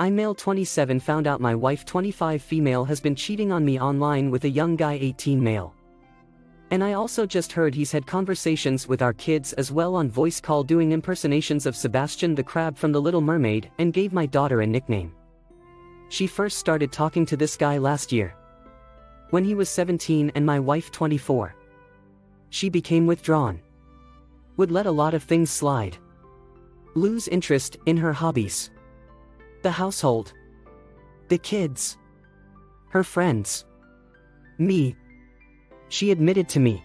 I male 27 found out my wife 25 female has been cheating on me online with a young guy 18 male. And I also just heard he's had conversations with our kids as well on voice call doing impersonations of Sebastian the Crab from The Little Mermaid and gave my daughter a nickname. She first started talking to this guy last year, when he was 17 and my wife 24. She became withdrawn. Would let a lot of things slide. Lose interest in her hobbies. The household. The kids. Her friends. Me. She admitted to me,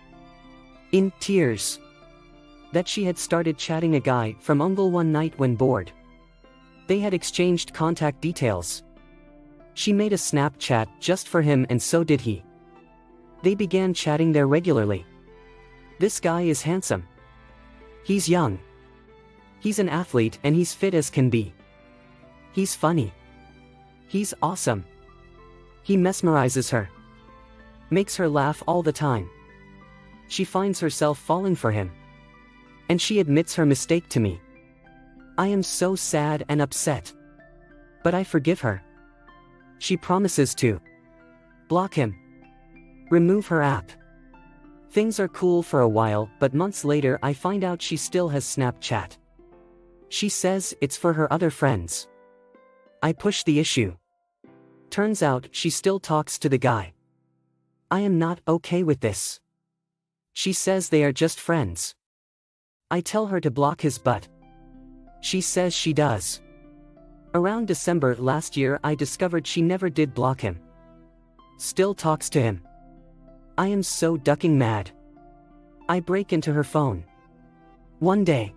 in tears, that she had started chatting a guy from Ungle one night when bored. They had exchanged contact details. She made a Snapchat just for him and so did he. They began chatting there regularly. This guy is handsome. He's young. He's an athlete and he's fit as can be. He's funny. He's awesome. He mesmerizes her. Makes her laugh all the time. She finds herself falling for him. And she admits her mistake to me. I am so sad and upset. But I forgive her. She promises to block him. Remove her app. Things are cool for a while, but months later I find out she still has Snapchat. She says it's for her other friends. I push the issue. Turns out she still talks to the guy. I am not okay with this. She says they are just friends. I tell her to block his butt. She says she does. Around December last year I discovered she never did block him. Still talks to him. I am so ducking mad. I break into her phone. One day.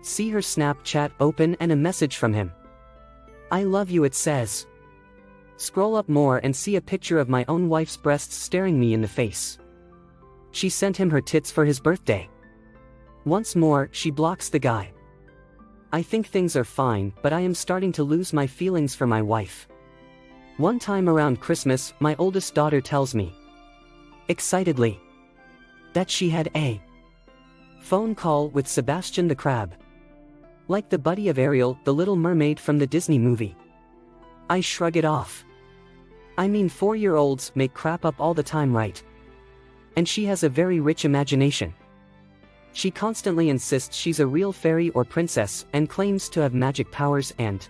See her Snapchat open and a message from him. I love you it says. Scroll up more and see a picture of my own wife's breasts staring me in the face. She sent him her tits for his birthday. Once more, she blocks the guy. I think things are fine, but I am starting to lose my feelings for my wife. One time around Christmas, my oldest daughter tells me, excitedly, that she had a phone call with Sebastian the Crab. Like the buddy of Ariel, the Little Mermaid from the Disney movie. I shrug it off. I mean 4-year-olds make crap up all the time, right? And she has a very rich imagination. She constantly insists she's a real fairy or princess and claims to have magic powers and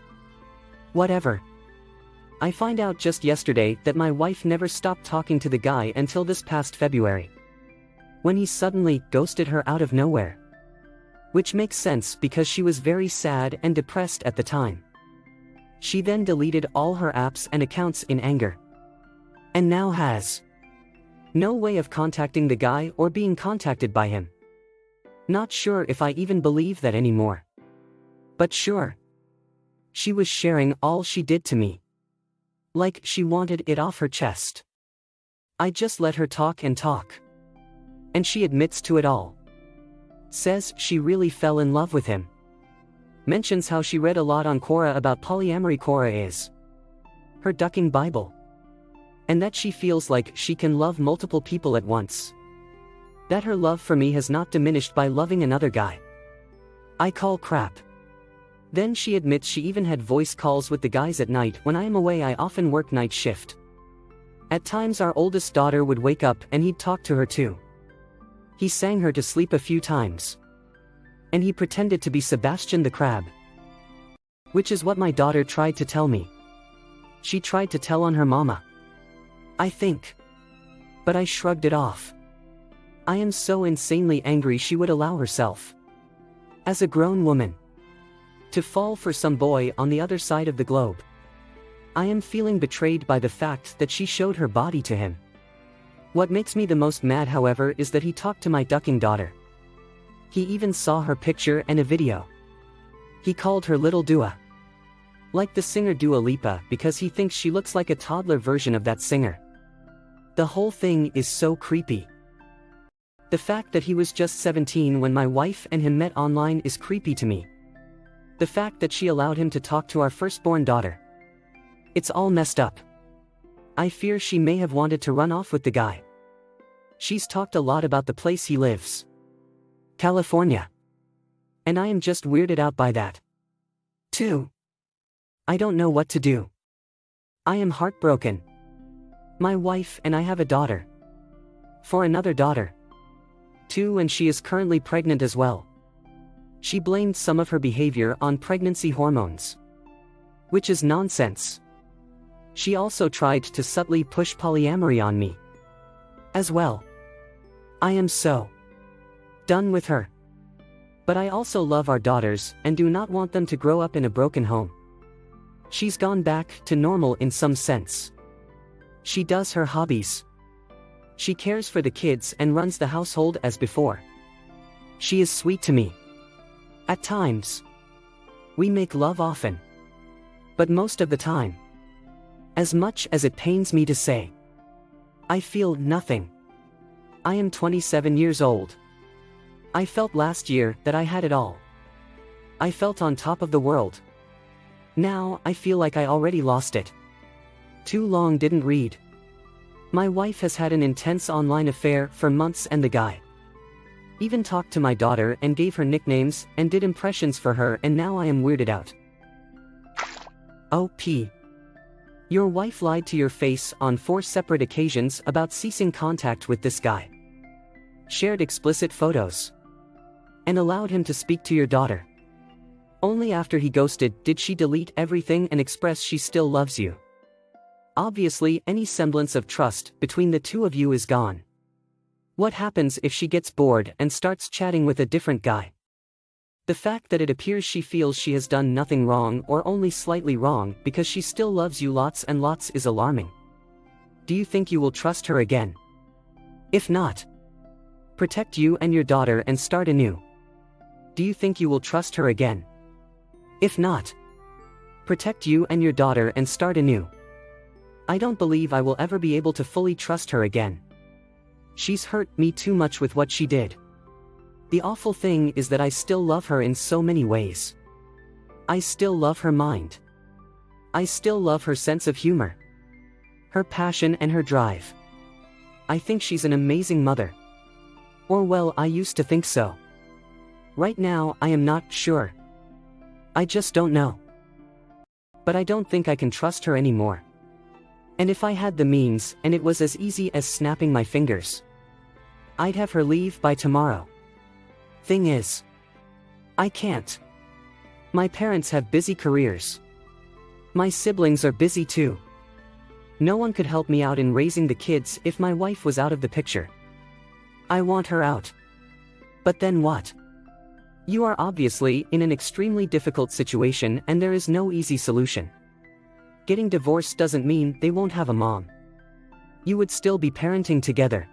whatever. I find out just yesterday that my wife never stopped talking to the guy until this past February, when he suddenly ghosted her out of nowhere. Which makes sense because she was very sad and depressed at the time. She then deleted all her apps and accounts in anger. And now has no way of contacting the guy or being contacted by him. Not sure if I even believe that anymore. But sure. She was sharing all she did to me. Like she wanted it off her chest. I just let her talk and talk. And she admits to it all. Says she really fell in love with him. Mentions how she read a lot on Quora about polyamory. Quora is her ducking Bible. And that she feels like she can love multiple people at once. That her love for me has not diminished by loving another guy. I call crap. Then she admits she even had voice calls with the guys at night. When I am away I often work night shift. At times our oldest daughter would wake up and he'd talk to her too. He sang her to sleep a few times. And he pretended to be Sebastian the Crab. Which is what my daughter tried to tell me. She tried to tell on her mama, I think. But I shrugged it off. I am so insanely angry she would allow herself, as a grown woman, to fall for some boy on the other side of the globe. I am feeling betrayed by the fact that she showed her body to him. What makes me the most mad, however, is that he talked to my ducking daughter. He even saw her picture and a video. He called her Little Dua. Like the singer Dua Lipa, because he thinks she looks like a toddler version of that singer. The whole thing is so creepy. The fact that he was just 17 when my wife and him met online is creepy to me. The fact that she allowed him to talk to our firstborn daughter. It's all messed up. I fear she may have wanted to run off with the guy. She's talked a lot about the place he lives. California. And I am just weirded out by that. 2. I don't know what to do. I am heartbroken. My wife and I have a daughter. For another daughter. Too, and she is currently pregnant as well. She blamed some of her behavior on pregnancy hormones. Which is nonsense. She also tried to subtly push polyamory on me. As well. I am so done with her. But I also love our daughters and do not want them to grow up in a broken home. She's gone back to normal in some sense. She does her hobbies. She cares for the kids and runs the household as before. She is sweet to me. At times. We make love often. But most of the time. As much as it pains me to say, I feel nothing. I am 27 years old. I felt last year that I had it all. I felt on top of the world. Now I feel like I already lost it. Too long didn't read. My wife has had an intense online affair for months and the guy even talked to my daughter and gave her nicknames and did impressions for her, and now I am weirded out. OP. Your wife lied to your face on 4 separate occasions about ceasing contact with this guy. Shared explicit photos. And allowed him to speak to your daughter. Only after he ghosted did she delete everything and express she still loves you. Obviously, any semblance of trust between the two of you is gone. What happens if she gets bored and starts chatting with a different guy? The fact that it appears she feels she has done nothing wrong or only slightly wrong because she still loves you lots and lots is alarming. Do you think you will trust her again? If not, protect you and your daughter and start anew. Do you think you will trust her again? If not, protect you and your daughter and start anew. I don't believe I will ever be able to fully trust her again. She's hurt me too much with what she did. The awful thing is that I still love her in so many ways. I still love her mind. I still love her sense of humor. Her passion and her drive. I think she's an amazing mother. Or well, I used to think so. Right now, I am not sure. I just don't know. But I don't think I can trust her anymore. And if I had the means, and it was as easy as snapping my fingers, I'd have her leave by tomorrow. Thing is, I can't. My parents have busy careers. My siblings are busy too. No one could help me out in raising the kids if my wife was out of the picture. I want her out. But then what? You are obviously in an extremely difficult situation and there is no easy solution. Getting divorced doesn't mean they won't have a mom. You would still be parenting together.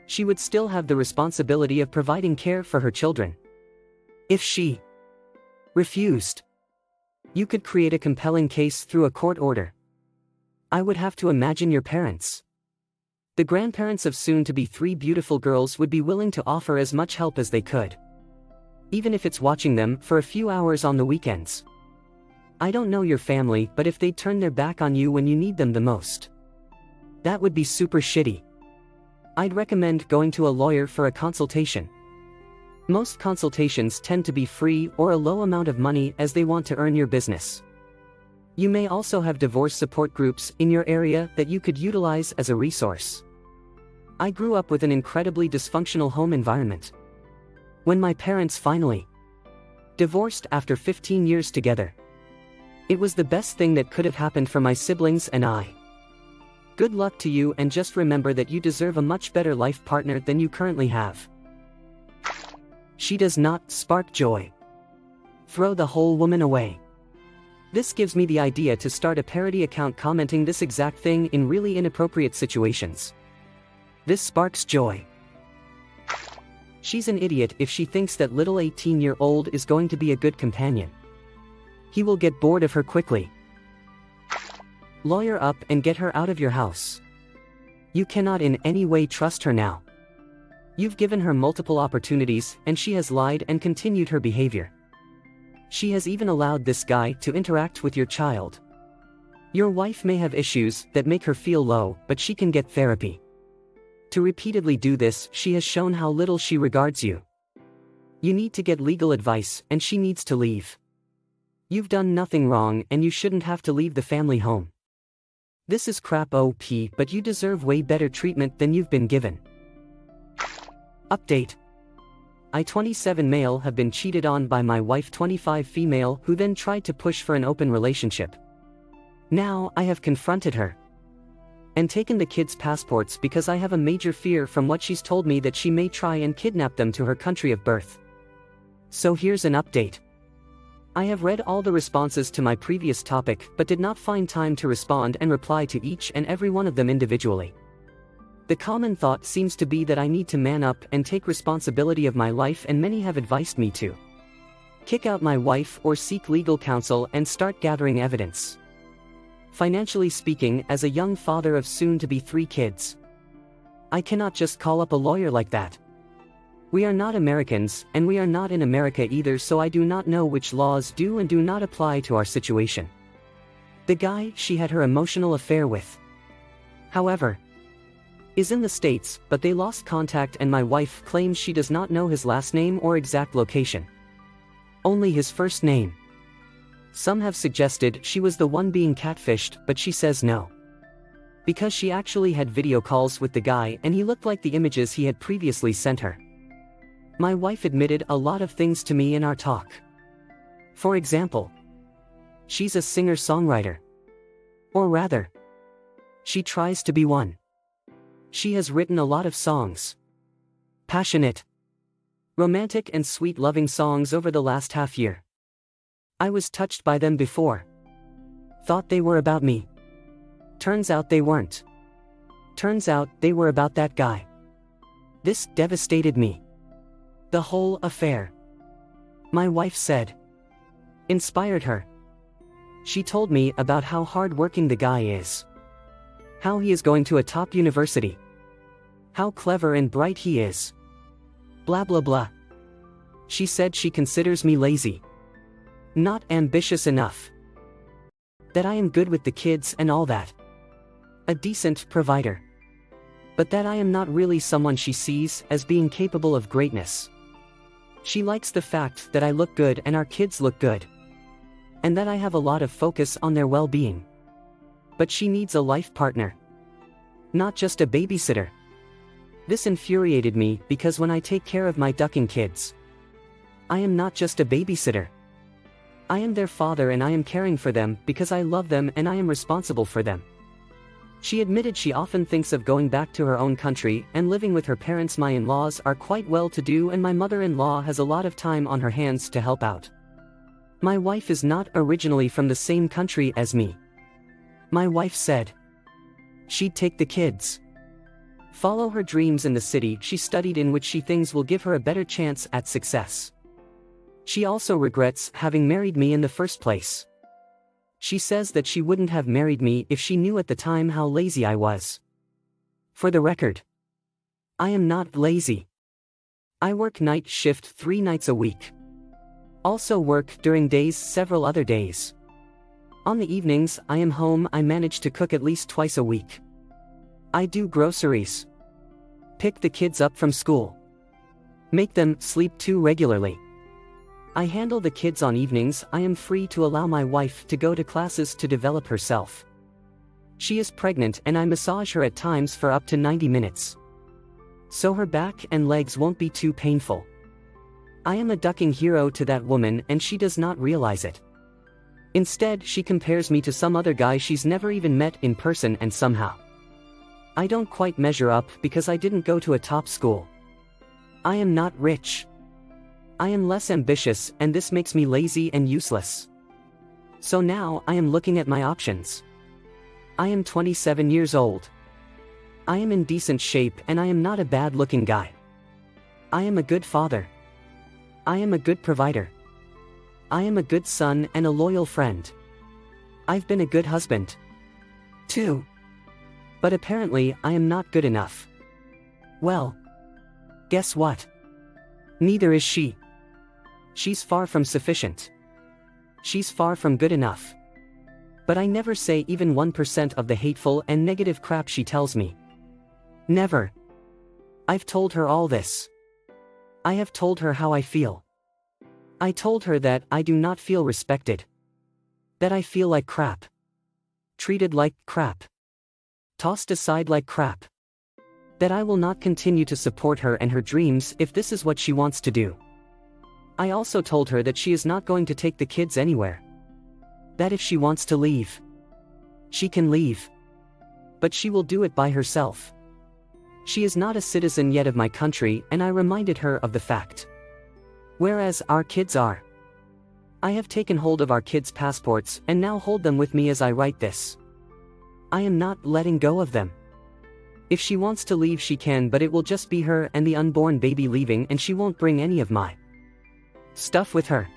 She would still have the responsibility of providing care for her children. If she refused, you could create a compelling case through a court order. I would have to imagine your parents. The grandparents of soon-to-be 3 beautiful girls would be willing to offer as much help as they could. Even if it's watching them for a few hours on the weekends. I don't know your family, but if they'd turn their back on you when you need them the most, that would be super shitty. I'd recommend going to a lawyer for a consultation. Most consultations tend to be free or a low amount of money as they want to earn your business. You may also have divorce support groups in your area that you could utilize as a resource. I grew up with an incredibly dysfunctional home environment. When my parents finally divorced after 15 years together, it was the best thing that could have happened for my siblings and I. Good luck to you, and just remember that you deserve a much better life partner than you currently have. She does not spark joy. Throw the whole woman away. This gives me the idea to start a parody account commenting this exact thing in really inappropriate situations. This sparks joy. She's an idiot if she thinks that little 18-year-old is going to be a good companion. He will get bored of her quickly. Lawyer up and get her out of your house. You cannot in any way trust her now. You've given her multiple opportunities and she has lied and continued her behavior. She has even allowed this guy to interact with your child. Your wife may have issues that make her feel low, but she can get therapy. To repeatedly do this, she has shown how little she regards you. You need to get legal advice and she needs to leave. You've done nothing wrong and you shouldn't have to leave the family home. This is crap OP, but you deserve way better treatment than you've been given. Update. I 27 male have been cheated on by my wife 25 female who then tried to push for an open relationship. Now I have confronted her and taken the kids' passports because I have a major fear from what she's told me that she may try and kidnap them to her country of birth. So here's an update. I have read all the responses to my previous topic but did not find time to respond and reply to each and every one of them individually. The common thought seems to be that I need to man up and take responsibility of my life, and many have advised me to kick out my wife or seek legal counsel and start gathering evidence. Financially speaking, as a young father of soon-to-be 3 kids, I cannot just call up a lawyer like that. We are not Americans, and we are not in America either, so I do not know which laws do and do not apply to our situation. The guy she had her emotional affair with, however, is in the States, but they lost contact and my wife claims she does not know his last name or exact location. Only his first name. Some have suggested she was the one being catfished, but she says no, because she actually had video calls with the guy and he looked like the images he had previously sent her. My wife admitted a lot of things to me in our talk. For example, she's a singer-songwriter. Or rather, she tries to be one. She has written a lot of songs. Passionate, romantic and sweet loving songs over the last half year. I was touched by them before. Thought they were about me. Turns out they weren't. Turns out they were about that guy. This devastated me. The whole affair, my wife said, inspired her. She told me about how hard-working the guy is. How he is going to a top university. How clever and bright he is. Blah blah blah. She said she considers me lazy. Not ambitious enough. That I am good with the kids and all that. A decent provider. But that I am not really someone she sees as being capable of greatness. She likes the fact that I look good and our kids look good. And that I have a lot of focus on their well-being. But she needs a life partner. Not just a babysitter. This infuriated me because when I take care of my ducking kids, I am not just a babysitter. I am their father and I am caring for them because I love them and I am responsible for them. She admitted she often thinks of going back to her own country and living with her parents. My in-laws are quite well-to-do and my mother-in-law has a lot of time on her hands to help out. My wife is not originally from the same country as me. My wife said she'd take the kids, follow her dreams in the city she studied in, which she thinks will give her a better chance at success. She also regrets having married me in the first place. She says that she wouldn't have married me if she knew at the time how lazy I was. For the record, I am not lazy. I work night shift 3 nights a week. Also work during days several other days. On the evenings I am home. I manage to cook at least twice a week. I do groceries. Pick the kids up from school. Make them sleep too regularly. I handle the kids on evenings. I am free to allow my wife to go to classes to develop herself. She is pregnant and I massage her at times for up to 90 minutes. So her back and legs won't be too painful. I am a ducking hero to that woman and she does not realize it. Instead, she compares me to some other guy she's never even met in person, and somehow I don't quite measure up because I didn't go to a top school. I am not rich. I am less ambitious and this makes me lazy and useless. So now I am looking at my options. I am 27 years old. I am in decent shape and I am not a bad-looking guy. I am a good father. I am a good provider. I am a good son and a loyal friend. I've been a good husband, too. But apparently I am not good enough. Well, guess what? Neither is she. She's far from sufficient. She's far from good enough. But I never say even 1% of the hateful and negative crap she tells me. Never. I've told her all this. I have told her how I feel. I told her that I do not feel respected. That I feel like crap. Treated like crap. Tossed aside like crap. That I will not continue to support her and her dreams if this is what she wants to do. I also told her that she is not going to take the kids anywhere. That if she wants to leave, she can leave. But she will do it by herself. She is not a citizen yet of my country, and I reminded her of the fact. Whereas our kids are. I have taken hold of our kids' passports and now hold them with me as I write this. I am not letting go of them. If she wants to leave she can, but it will just be her and the unborn baby leaving, and she won't bring any of my stuff with her.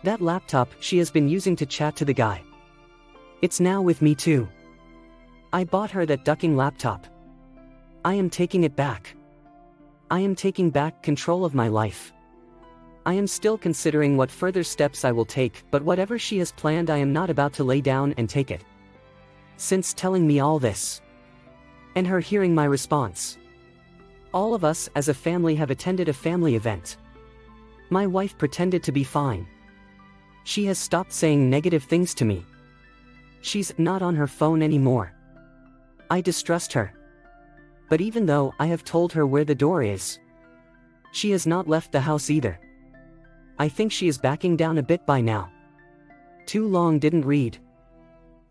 That laptop she has been using to chat to the guy. It's now with me too. I bought her that ducking laptop. I am taking it back. I am taking back control of my life. I am still considering what further steps I will take, but whatever she has planned I am not about to lay down and take it. Since telling me all this, and her hearing my response, all of us as a family have attended a family event. My wife pretended to be fine. She has stopped saying negative things to me. She's not on her phone anymore. I distrust her. But even though I have told her where the door is, she has not left the house either. I think she is backing down a bit by now. Too long didn't read.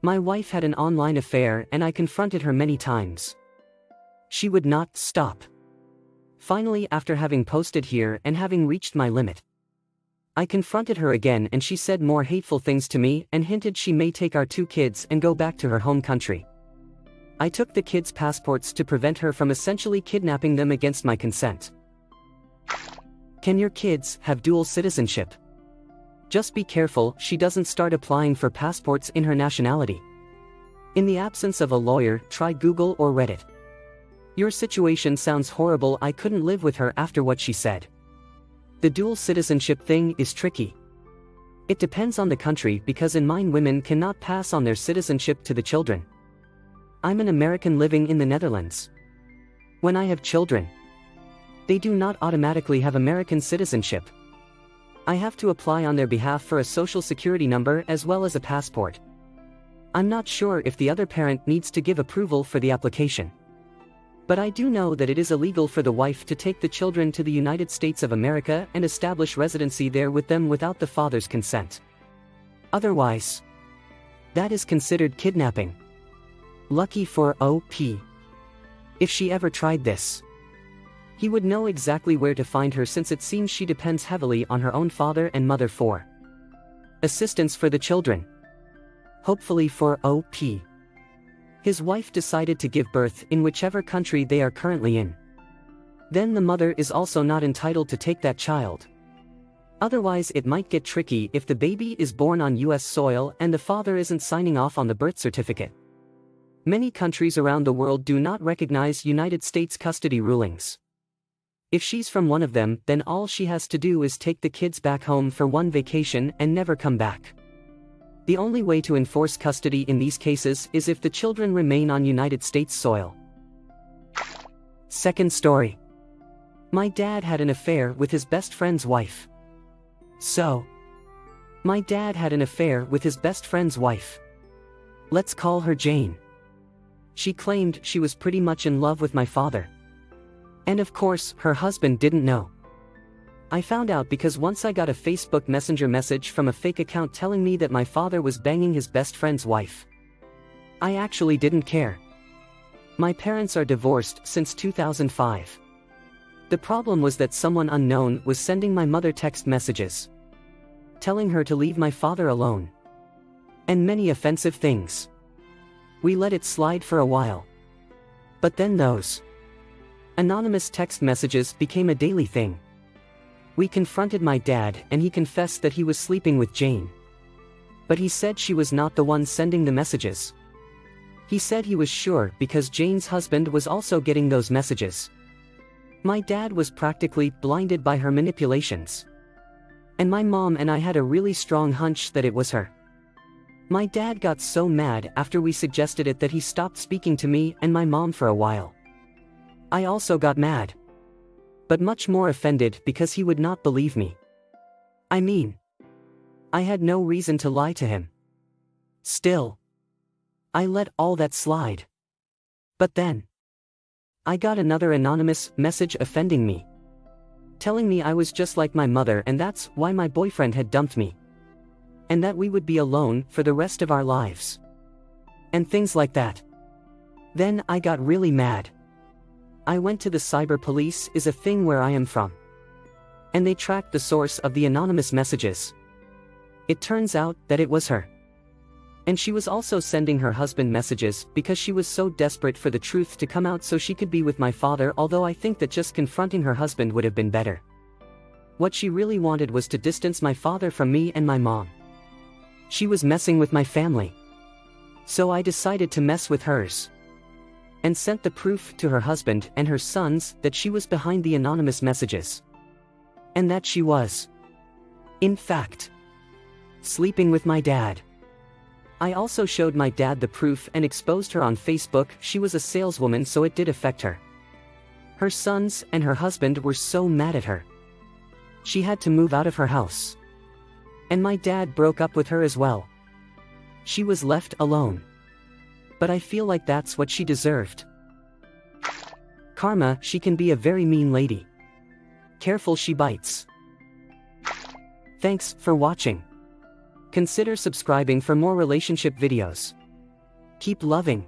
My wife had an online affair and I confronted her many times. She would not stop. Finally, after having posted here and having reached my limit, I confronted her again and she said more hateful things to me and hinted she may take our 2 kids and go back to her home country. I took the kids' passports to prevent her from essentially kidnapping them against my consent. Can your kids have dual citizenship? Just be careful she doesn't start applying for passports in her nationality. In the absence of a lawyer, try Google or Reddit. Your situation sounds horrible. I couldn't live with her after what she said. The dual citizenship thing is tricky. It depends on the country, because in mine women cannot pass on their citizenship to the children. I'm an American living in the Netherlands. When I have children, they do not automatically have American citizenship. I have to apply on their behalf for a social security number as well as a passport. I'm not sure if the other parent needs to give approval for the application. But I do know that it is illegal for the wife to take the children to the United States of America and establish residency there with them without the father's consent. Otherwise, that is considered kidnapping. Lucky for OP. If she ever tried this, he would know exactly where to find her, since it seems she depends heavily on her own father and mother for assistance for the children. Hopefully for OP, his wife decided to give birth in whichever country they are currently in. Then the mother is also not entitled to take that child. Otherwise it might get tricky if the baby is born on US soil and the father isn't signing off on the birth certificate. Many countries around the world do not recognize United States custody rulings. If she's from one of them, then all she has to do is take the kids back home for one vacation and never come back. The only way to enforce custody in these cases is if the children remain on United States soil. Second story. My dad had an affair with his best friend's wife. My dad had an affair with his best friend's wife. Let's call her Jane. She claimed she was pretty much in love with my father. And of course, her husband didn't know. I found out because once I got a Facebook Messenger message from a fake account telling me that my father was banging his best friend's wife. I actually didn't care. My parents are divorced since 2005. The problem was that someone unknown was sending my mother text messages, telling her to leave my father alone, and many offensive things. We let it slide for a while. But then those anonymous text messages became a daily thing. We confronted my dad and he confessed that he was sleeping with Jane. But he said she was not the one sending the messages. He said he was sure because Jane's husband was also getting those messages. My dad was practically blinded by her manipulations. And my mom and I had a really strong hunch that it was her. My dad got so mad after we suggested it that he stopped speaking to me and my mom for a while. I also got mad, but much more offended because he would not believe me. I mean, I had no reason to lie to him. Still, I let all that slide. But then, I got another anonymous message offending me, telling me I was just like my mother and that's why my boyfriend had dumped me, and that we would be alone for the rest of our lives, and things like that. Then I got really mad. I went to the cyber police, is a thing where I am from, and they tracked the source of the anonymous messages. It turns out that it was her. And she was also sending her husband messages because she was so desperate for the truth to come out so she could be with my father, although I think that just confronting her husband would have been better. What she really wanted was to distance my father from me and my mom. She was messing with my family. So I decided to mess with hers, and sent the proof to her husband and her sons that she was behind the anonymous messages. And that she was, in fact, sleeping with my dad. I also showed my dad the proof and exposed her on Facebook. She was a saleswoman, so it did affect her. Her sons and her husband were so mad at her. She had to move out of her house. And my dad broke up with her as well. She was left alone. But I feel like that's what she deserved. Karma, she can be a very mean lady. Careful, she bites. Thanks for watching. Consider subscribing for more relationship videos. Keep loving.